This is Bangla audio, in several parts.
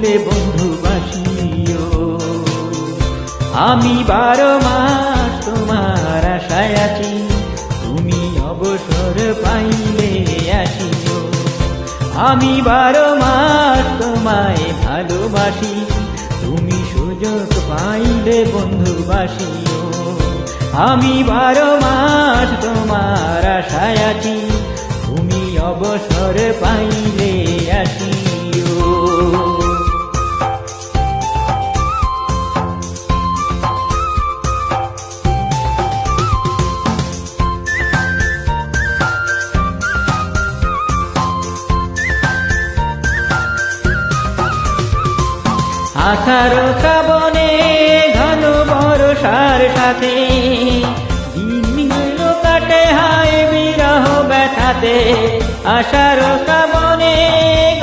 পাইলে বন্ধু বাসিও। আমি 12 মাস তোমার আশায় আছি, তুমি অবসর পাইলে আসিও। আমি 12 মাস তোমায় ভালোবাসি, তুমি সুযোগ পাইলে বন্ধু বাসিও। আমি 12 মাস তোমার আশায় আছি, তুমি অবসর পাইলে আসিও। আষাঢ় শ্রাবণে ঘন বর্ষার সাথে দিনগুলো কাটে হায় বিরহ ব্যথাতে। আষাঢ় শ্রাবণে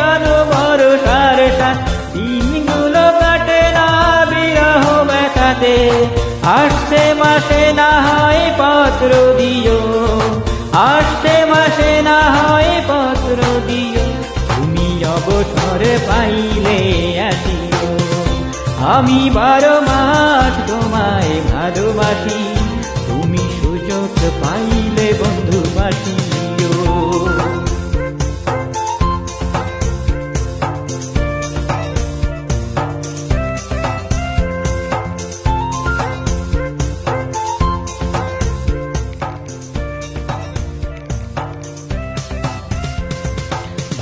ঘন বর্ষার সাথে দিনগুলো কাটে না বিরহ ব্যথাতে। আসছে মাসে না হয় পত্র দিও, আসছে মাসে না হয় পত্র দিও, তুমি অবসর পাইলে আসিও। আমি 12 মাস তোমায় ভালোবাসি, তুমি সুযোগ পাইলে বন্ধু বাসিও।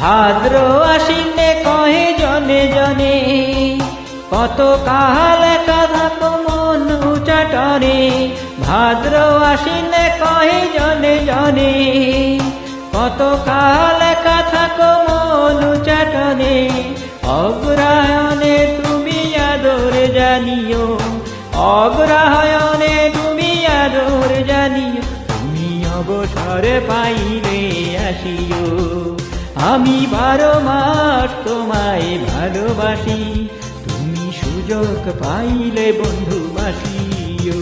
ভাদ্র আশ্বিনে কহে জনে জনে, কত কাল একা থাকো মন উচাটনে। ভাদ্র আশ্বিনে কহে জনে জনে, কত কাল একা থাকো মন উচাটনে। অগ্রহায়ণে তুমি আদর জানিও, অগ্রহায়ণে তুমি আদর জানিও, তুমি অবসর পাইলে আসিও। আমি 12 মাস তোমায় ভালোবাসি, তুমি সুযোগ পাইলে বন্ধু বাসিও।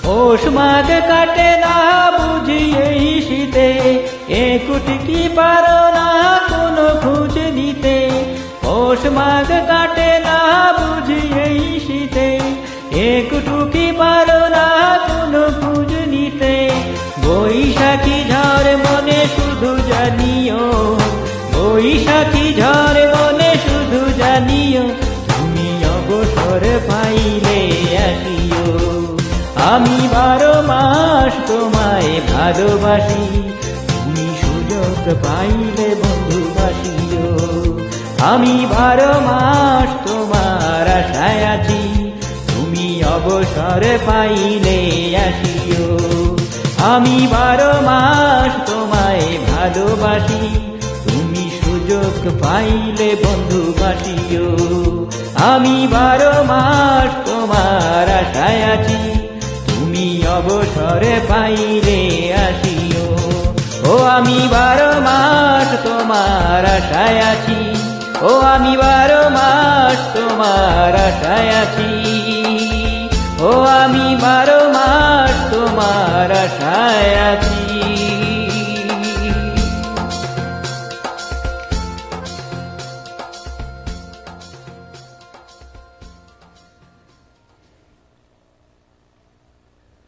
পৌষ মাঘ কাটে না বুঝি এই শীতে, একুটি কি পারো না কোনো খোঁজ নিতে। পৌষ মাঘ কাটে না বুঝি এই শীতে, একটু কি পারো না কোনো খোঁজ নিতে। বৈশাখী ঝড় মনে শুধু জানিও, বৈশাখী ঝড় মনে শুধু জানিও, তুমি অবসর পাইলে আসিও। আমি 12 মাস তোমায় ভালোবাসি, তুমি সুযোগ পাইলে বন্ধু বাসিও। আমি 12 মাস তোমার আশায় আছি, তুমি অবসর পাইলে আসিও। আমি 12 মাস তোমায় ভালোবাসি, তুমি সুযোগ পাইলে বন্ধু বাসিও। আমি 12 মাস তোমার আশায় আছি, তুমি অবসর পাইলে আসিও। ও আমি 12 মাস তোমার আশায় আছি, ও আমি 12 মাস তোমার আশায় আছি, ও আমি 12 মাস তোমার আশায় আছি।